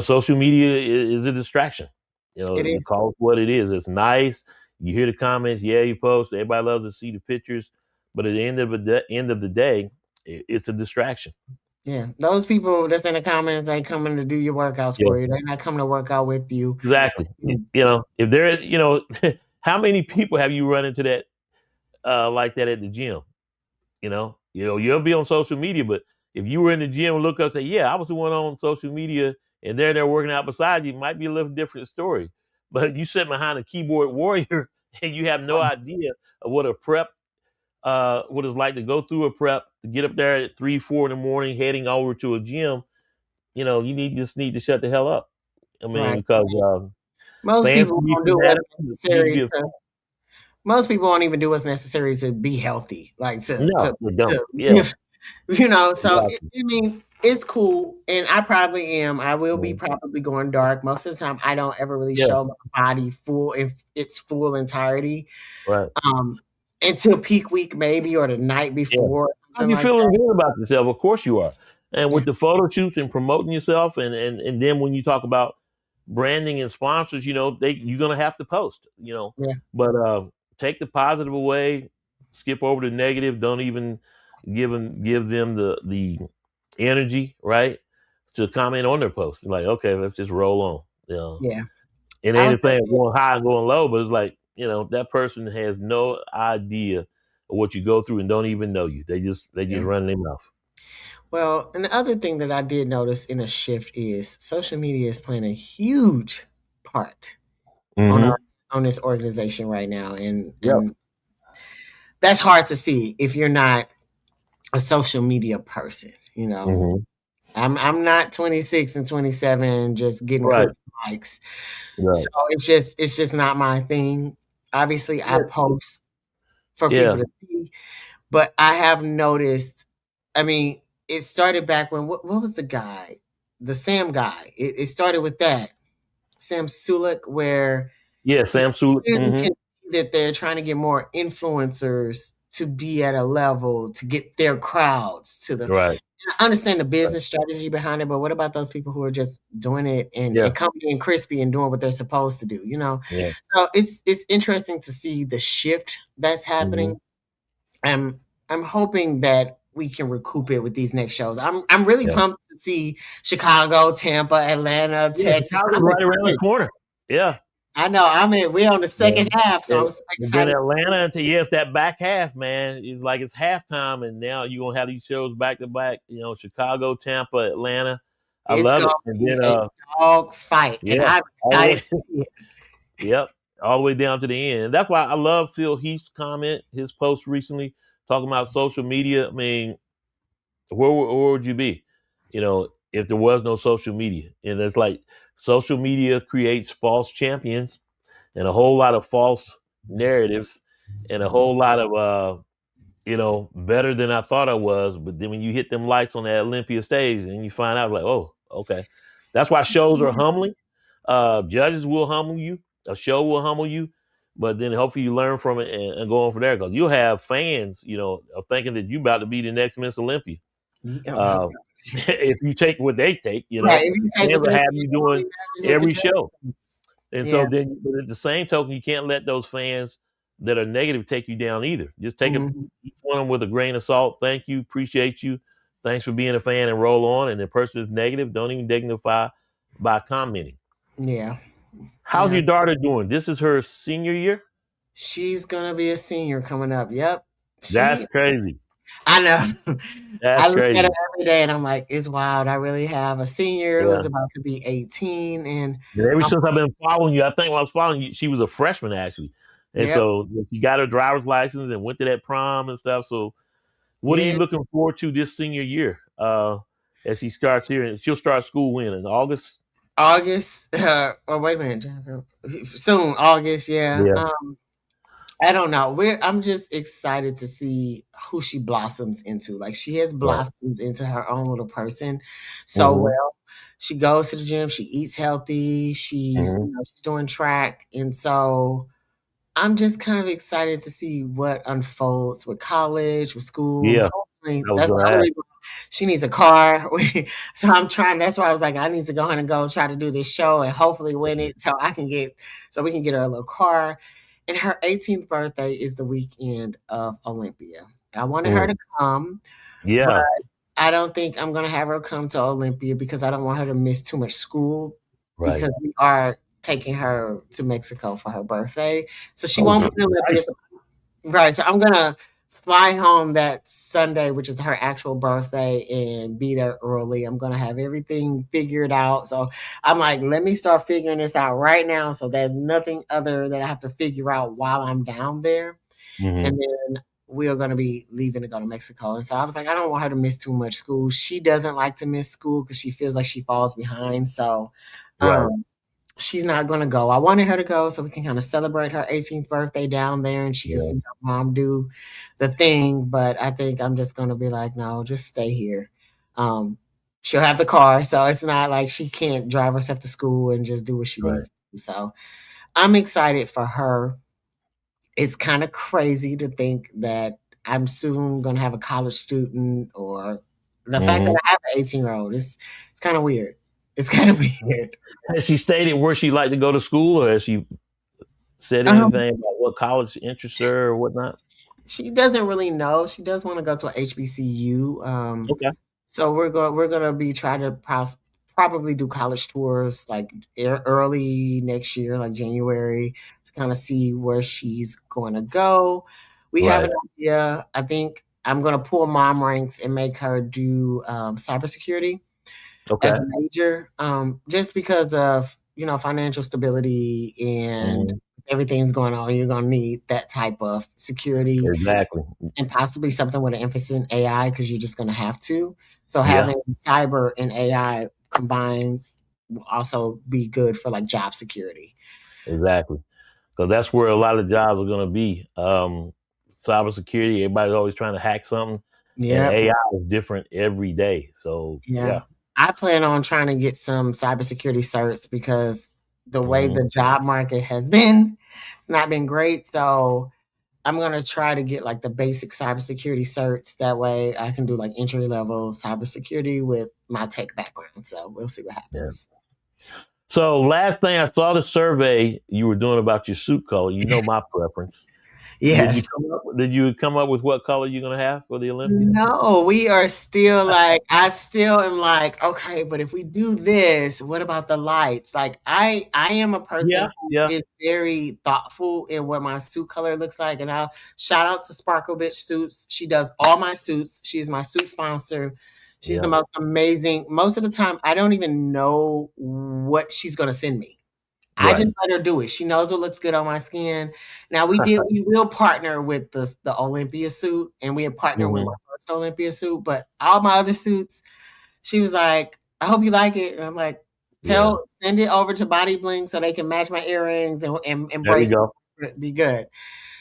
social media is a distraction. It You is. call it what it is. It's nice. You hear the comments. Yeah, you post. Everybody loves to see the pictures, but at the end of the day, it's a distraction. Yeah, those people that's in the comments ain't coming to do your workouts Yeah. for you. They're not coming to work out with you. Exactly. Mm. If they're, How many people have you run into that like that at the gym? You'll be on social media, but if you were in the gym and look up, and say, "Yeah, I was the one on social media," and they're there working out beside you, it might be a little different story. But you sit behind a keyboard warrior and you have no idea of what a prep, what it's like to go through a prep to get up there at 3, 4 in the morning, heading over to a gym. Just need to shut the hell up. I mean, Right. because Most fans people can be won't do what's fanatics. You need to necessary be to. Most people won't even do what's necessary to be healthy, like no, they don't. to Yeah, live, you know. So exactly. I mean, it's cool, and I probably am. I will be Mhm. probably going dark most of the time. I don't ever really Yeah, show my body full if its full entirety, right. um, until peak week maybe or the night Yeah. before, or Oh, something you're like feeling that. good about yourself. Of course you are. And Yeah, with the photo shoots and promoting yourself, and then when you talk about branding and sponsors, you're gonna have to post. yeah, But take the positive away, skip over the negative. Don't even give them the energy, right? To comment on their post. Like, okay, let's just roll on. yeah. And I was anything going high and going low, but it's like, that person has no idea of what you go through and don't even know you. They just yeah. run their mouth. Well, and the other thing that I did notice in a shift is social media is playing a huge part on Mm-hmm. our on this organization right now, and Yep. that's hard to see if you're not a social media person. Mm-hmm. I'm not 26 and 27 just getting Right. clicks and likes. So Right. it's just not my thing. Obviously, I Yeah. post for Yeah. people to see, but I have noticed. I mean, it started back when what was the guy, the Sam guy? It started with that Sam Sulek, where Yeah. you Sam Sulek. clearly Mm-hmm. can see that they're trying to get more influencers to be at a level to get their crowds to the. Right. I understand the Right. business strategy behind it, but what about those people who are just doing it and Yeah. coming in crispy and doing what they're supposed to do? Yeah. So it's interesting to see the shift that's Mm-hmm. happening. I'm hoping that we can recoup it with these next shows. I'm really Yeah. pumped to see Chicago, Tampa, Atlanta, Yeah. Texas. Chicago's I'm right around the excited. corner. Yeah. I know. We're on the Yeah. second half, so I'm And, so and then excited. Atlanta into yes, that back half, man, is like it's halftime, and now you're gonna have these shows back to back. Chicago, Tampa, Atlanta. I It's love gonna it. And be then a dog fight, and yeah, I'm all the excited way. to see it. Yep, all the way down to the end. And that's why I love Phil Heath's comment, his post recently talking about social media. I mean, where would you be, if there was no social media? And it's like social media creates false champions and a whole lot of false narratives and a whole lot of better than I thought I was. But then when you hit them lights on that Olympia stage, and you find out like, oh, okay. That's why shows are humbling. Judges will humble you. A show will humble you. But then hopefully you learn from it and go on from there because you'll have fans, of thinking that you about to be the next Miss Olympia. Yeah, my Uh, gosh. if you take what they take, Right. If you take fans what will they have see, you it only doing matters what the every judge. show. And so Yeah. then, but at the same token, you can't let those fans that are negative take you down either. Just take it Mhm. each one of them with a grain of salt. Thank you, appreciate you, thanks for being a fan, and roll on. And the person is negative, don't even dignify by commenting. Yeah. How's Yeah. your daughter doing? This is her senior year. She's gonna be a senior coming up. Yep. That's She crazy. I know. I That's look at her crazy. every day and I'm like, it's wild. I really have a senior Yeah. who's about to be 18 and And ever I'm since I've been following you, I think when I was following you, she was a freshman actually. And yep. so she got her driver's license and went to that prom and stuff. So what are Yeah. you looking forward to this senior year? As she starts here, and she'll start school when in August. August. Oh wait a minute. Soon, August, yeah. Yeah. I don't know. I'm just excited to see who she blossoms into. Like she has Right. blossomed into her own little person so Mm-hmm. well. She goes to the gym, she eats healthy, Mm-hmm. she's doing track. And so I'm just kind of excited to see what unfolds with college, with school. Yeah. Hopefully, I was that's the gonna other ask. reason she needs a car. So I'm trying. That's why I was like, I need to go ahead and go try to do this show and hopefully win it, so we can get her a little car. And her 18th birthday is the weekend of Olympia. I wanted her Mm. to come, but Yeah. I don't think I'm gonna have her come to Olympia because I don't want her to miss too much school Right. because we are taking her to Mexico for her birthday. So she Oh, won't very be in Olympia. nice. Right. So I'm gonna fly home that Sunday, which is her actual birthday, and be there early. I'm gonna have everything figured out. So I'm like, let me start figuring this out right now. So there's nothing other that I have to figure out while I'm down there. And Hmm. then we are gonna be leaving to go to Mexico. And so I was like, I don't want her to miss too much school. She doesn't like to miss school because she feels like she falls behind. So Right, um she's not gonna go. I wanted her to go so we can kind of celebrate her 18th birthday down there and she can yeah, see her mom do the thing. But I think I'm just gonna be like, no, just stay here. Um, she'll have the car, so it's not like she can't drive herself to school and just do what she right, needs to do. So I'm excited for her. It's kind of crazy to think that I'm soon gonna have a college student or the fact that hmm. I have an 18-year-old is it's kind of weird. It's kind of weird. Has she stated where she'd like to go to school, or has she said Um, anything about what college interests her or whatnot? She doesn't really know. She does wanna go to a HBCU, Okay, so we're gonna be trying to probably do college tours, like, early next year, like January, to kinda see where she's gonna go. We have right, an idea. I think I'm gonna pull mom ranks and make her do, cybersecurity as okay, a major, just because of, financial stability and hmm, everything's going on, you're gonna need that type of security exactly, and possibly something with an emphasis in AI because you're just gonna have to. So yeah, having cyber and AI combined will also be good for like job security. exactly. Because that's where a lot of jobs are going to be. Cybersecurity, everybody's always trying to hack something, and Yep. AI is different every day. So Yeah. yeah, I plan on trying to get some cybersecurity certs because the way hmm, the job market has been, it's not been great. So I'm gonna try to get like the basic cybersecurity certs. That way I can do like entry level cybersecurity with my tech background. So we'll see what yeah. happens. So last thing I saw the survey you were doing about your suit color. You know my preference. Did you Yes. come up? Did you come up with what color you're going to have for the Olympia? No, we are still like I still am like, okay, but if we do this, what about the lights? Like I am a Yeah, person who yeah, is very thoughtful in what my suit color looks like. And I'll shout out to Sparkle Bitch Suits. She does all my suits. She's my suit sponsor. She's the yeah. most amazing. Most of the time, I don't even know what she's gonna send me. I just Right. let her do it. She knows what looks good on my skin. Now we will partner with the Olympia suit and we have partnered with my Hmm. first Olympia suit, but all my other suits, she was like, I hope you like it. And I'm like, Yeah. send it over to Body Bling so they can match my earrings and There we bracelets. go. Be good.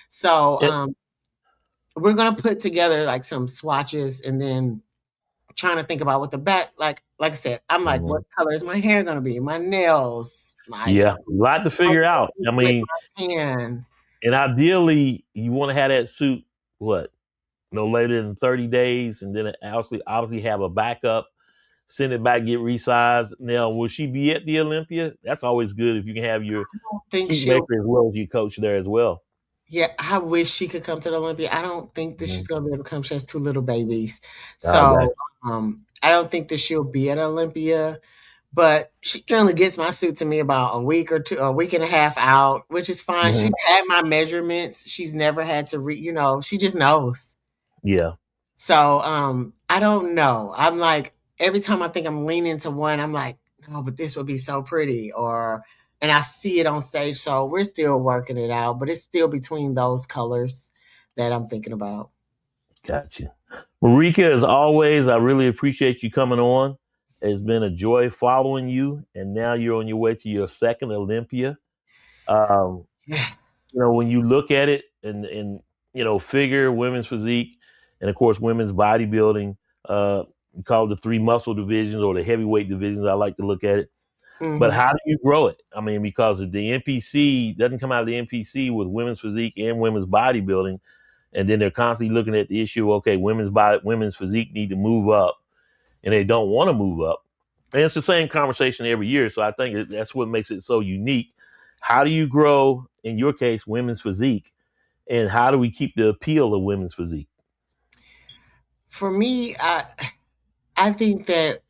So It, we're gonna put together like some swatches and then trying to think about what the back like I said, I'm like, what mhm. color is my hair gonna be? My nails, my Yeah, a skin, lot to figure out. I with mean, my tan. and ideally, you want to have that suit what no later than 30 days, and then obviously have a backup. Send it back, get resized. Now, will she be at the Olympia? That's always good if you can have your I don't think suit she'll maker as well as your coach there as well. yeah, I wish she could come to the Olympia. I don't think that she's Mhm. gonna be able to come. She has 2 little babies. I got So, I don't think that she'll be at Olympia, but she generally gets my suit to me about a week or 2 a week and a half out, which is you. fine. She's Mhm. had my measurements. She's never had to she just knows. Yeah, So, I don't know. I'm like, every time I think I'm leaning to one, I'm like, no, but this would be so pretty. And I see it on stage. So we're still working it out, but it's still between those colors that I'm thinking about. gotcha. Marika, as always, I really appreciate you coming on. It's been a joy following you, and now you're on your way to your second Olympia. Um, when you look at it and figure, women's physique, and of course women's bodybuilding, we call it the three muscle divisions or the heavyweight divisions. I like to look at it. But Hmm. how do you grow it? I mean, because the NPC doesn't come out of the NPC with women's physique and women's bodybuilding, and then they're constantly looking at the issue. Okay, women's physique need to move up, and they don't want to move up. And it's the same conversation every year. So I think that's what makes it so unique. How do you grow, in your case, women's physique? And how do we keep the appeal of women's physique? For me, I think that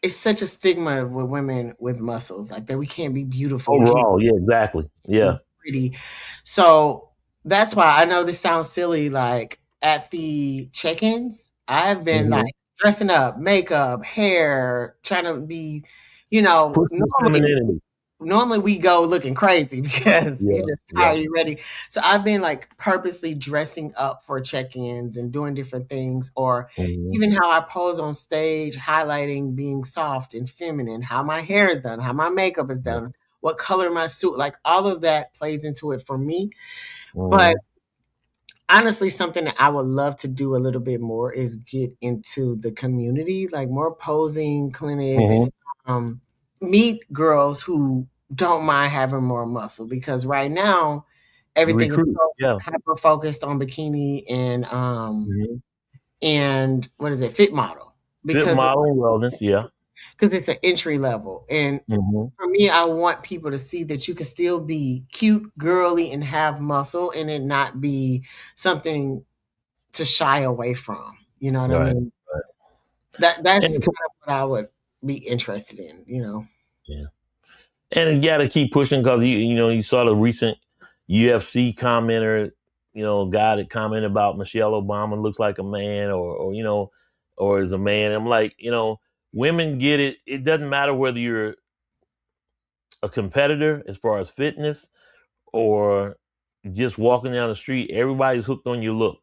it's such a stigma with women with muscles, like that we can't be beautiful, we can't Overall, yeah, exactly. be Yeah. pretty. So that's why I know this sounds silly. Like at the check-ins, I've been like Hmm. dressing up, makeup, hair, trying to be, you know, Push the femininity. normally we go looking crazy because you're Yeah, just yeah. tired, you're ready. So I've been like purposely dressing up for check-ins and doing different things, or Hmm. even how I pose on stage, highlighting being soft and feminine, how my hair is done, how my makeup is Yeah. done, what color my suit, like all of that plays into it for me. But Hmm. honestly, something that I would love to do a little bit more is get into the community, like more posing Hmm. clinics, um, meet girls who don't mind having more muscle because right now everything is Recruit. so Yeah. hyper focused on bikini Hmm. and what is it, fit model Fit because model and wellness. Yeah. it's an entry level. And Hmm. for me, I want people to see that you can still be cute, girly, and have muscle, and it not be something to shy away from. You know what I Right. mean? Right. That's And kind of what I would be interested in. You know? yeah. And you got to keep pushing because you saw the recent UFC commenter, guy that commented about Michelle Obama looks like a man, or is a man. I'm like, women get it. It doesn't matter whether you're a competitor as far as fitness or just walking down the street. Everybody's hooked on your look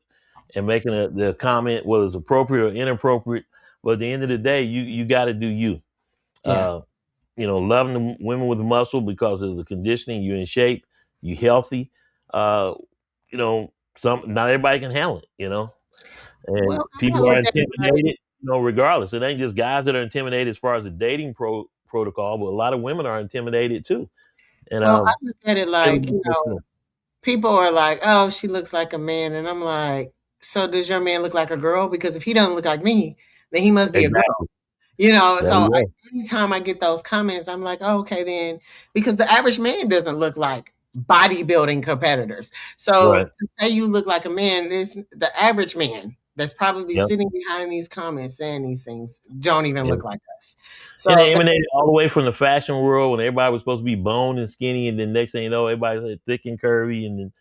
and making the comment, whether it's appropriate or inappropriate. But at the end of the day, you got to do you. Yeah. Uh, loving the women with muscle because of the conditioning. You're in shape. You healthy. Uh, some not everybody can handle it. And Well, I people look are at it like, intimidated. Regardless, it ain't just guys that are intimidated as far as the dating protocol, but a lot of women are intimidated too. And well, I look at it really like, make no sense. people are like, "Oh, she looks like a man," and I'm like, "So does your man look like a girl? Because if he doesn't look like me, then he must be a girl." Exactly. You know, There so you go. anytime I get those comments, I'm like, oh, okay, then, because the average man doesn't look like bodybuilding competitors. So Right. to say you look like a man, is the average man that's probably Yep. sitting behind these comments saying these things don't even Yep. look like us. And So they emanated all the way from the fashion world when everybody was supposed to be boned and skinny, and then next thing you know, everybody's like thick and curvy, and then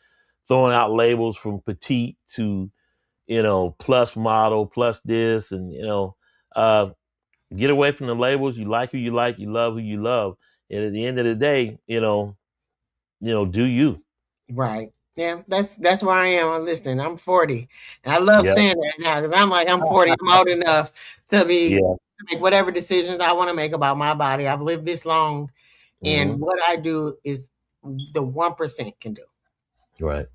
throwing out labels from petite to plus model, plus this, and uh, get away from the labels. You like who you like, you love who you love, and at the end of the day, do you? right. Yeah, that's where I am. I'm listening. I'm 40. And I love Yeah, saying that now because I'm like, I'm 40. I'm old enough to be yeah, to make whatever decisions I want to make about my body. I've lived this long. And hmm, what I do is the 1% can do. right.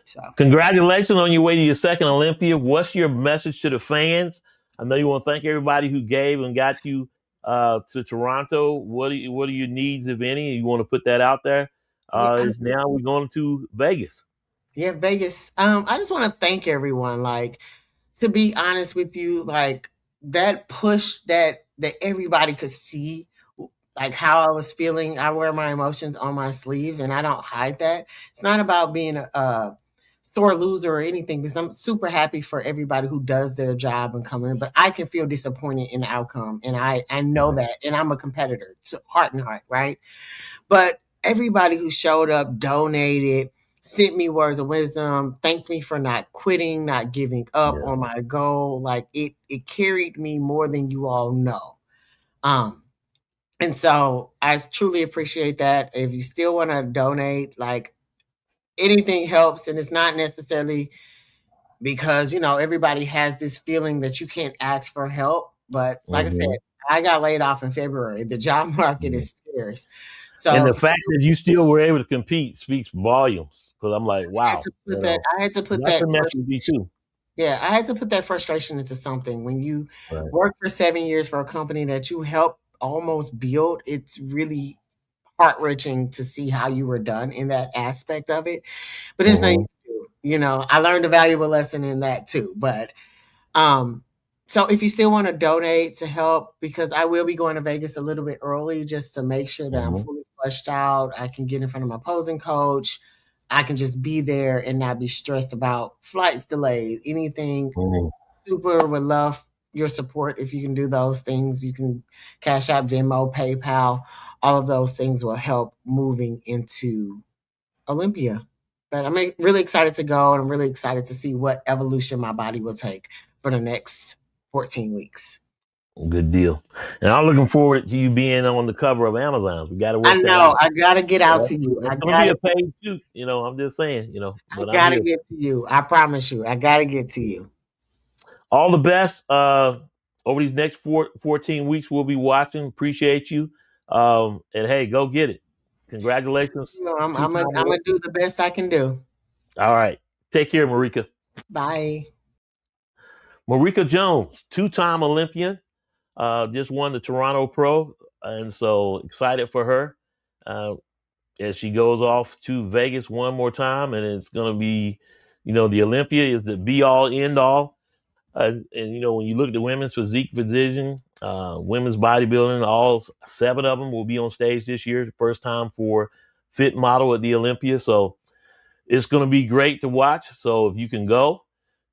So, Congratulations on your way to your second Olympia. What's your message to the fans? I know you want to thank everybody who gave and got you to Toronto. What are your needs, if any? You want to put that out there? yeah, Is now we're going to Vegas. yeah, Vegas. I just want to thank everyone. Like, to be honest with you, like that push that everybody could see, like how I was feeling. I wear my emotions on my sleeve, and I don't hide that. It's not about being a sore loser or anything, because I'm super happy for everybody who does their job and come in. But I can feel disappointed in the outcome, and I know Right. that, and I'm a competitor, so heart and heart, right? But everybody who showed up, donated, sent me words of wisdom, thanked me for not quitting, not giving up Yeah. on my goal. Like it carried me more than you all know. Um, and so I truly appreciate that. If you still want to donate, like anything helps, and it's not necessarily because everybody has this feeling that you can't ask for help. But like I said, Hmm. I got laid off in February. The job market Yeah. is scarce. And So the if fact that you still were able to compete speaks volumes. Because I'm like, I had wow, to put that I had to put that's that a message to be too. yeah, I had to put that frustration into something. When you Right. work for 7 years for a company that you helped almost build, it's really heart-wrenching to see how you were done in that aspect of it. But there's nothing Hmm. you can do. I learned a valuable lesson in that too. But um, so if you still want to donate to help, because I will be going to Vegas a little bit early just to make sure that I'm Hmm. fully fleshed out. I can get in front of my posing coach. I can just be there and not be stressed about flights delayed, anything. Hmm. Super would love. your support. If you can do those things, you can Cash App, Venmo, PayPal. All of those things will help moving into Olympia. But I'm really excited to go, and I'm really excited to see what evolution my body will take for the next 14 weeks. Good deal. And I'm looking forward to you being on the cover of Amazon's. We got to I work that know. out. I gotta get Yeah, out to you. that's going to be a paid shoot. I'm just saying, I but I'm gotta here. get to you. I promise you. I gotta get to you. All the best. Over these next 14 weeks, we'll be watching. Appreciate you. And hey, go get it. Congratulations. You know, I'm Two I'm gonna time I'm Olympian. gonna do the best I can do. All right. Take care, Marika. Bye. Marika Jones, two-time Olympian, just won the Toronto Pro. And so excited for her uh, as she goes off to Vegas one more time. And it's going to be, the Olympia is the be all, end all. And when you look at the women's physique division, women's bodybuilding, all 7 of them will be on stage this year. The first time for Fit Model at the Olympia. So it's going to be great to watch. So if you can go,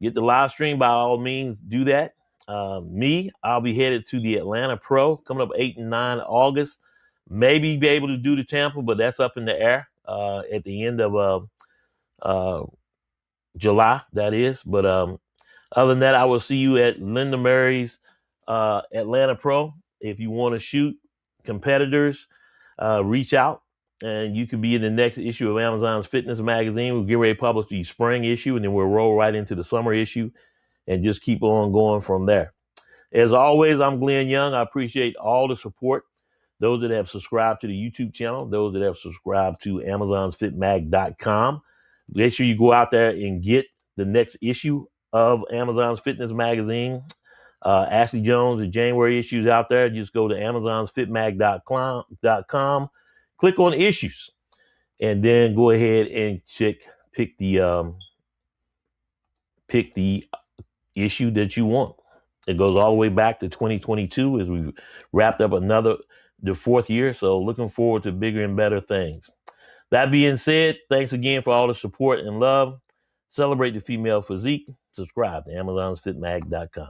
get the live stream, by all means, do that. I'll be headed to the Atlanta Pro coming up 8 and 9 August. Maybe be able to do the Tampa, but that's up in the air at the end of uh, July, that is. But other than that, I will see you at Linda Mary's Atlanta Pro. If you want to shoot competitors, reach out and you could be in the next issue of Amazon's Fitness Magazine. We'll get ready to publish the spring issue, and then we'll roll right into the summer issue and just keep on going from there. As always, I'm Glenn Young. I appreciate all the support. Those that have subscribed to the YouTube channel, those that have subscribed to AmazonsFitMag.com. Make sure you go out there and get the next issue of Amazon's Fitness Magazine. Ashley Jones, the January issues out there. Just go to AmazonsFitMag.com, click on issues, and then go ahead and pick the issue that you want. It goes all the way back to 2022 as we wrapped up the 4th year. So looking forward to bigger and better things. That being said, thanks again for all the support and love. Celebrate the female physique. Subscribe to AmazonsFitMag.com.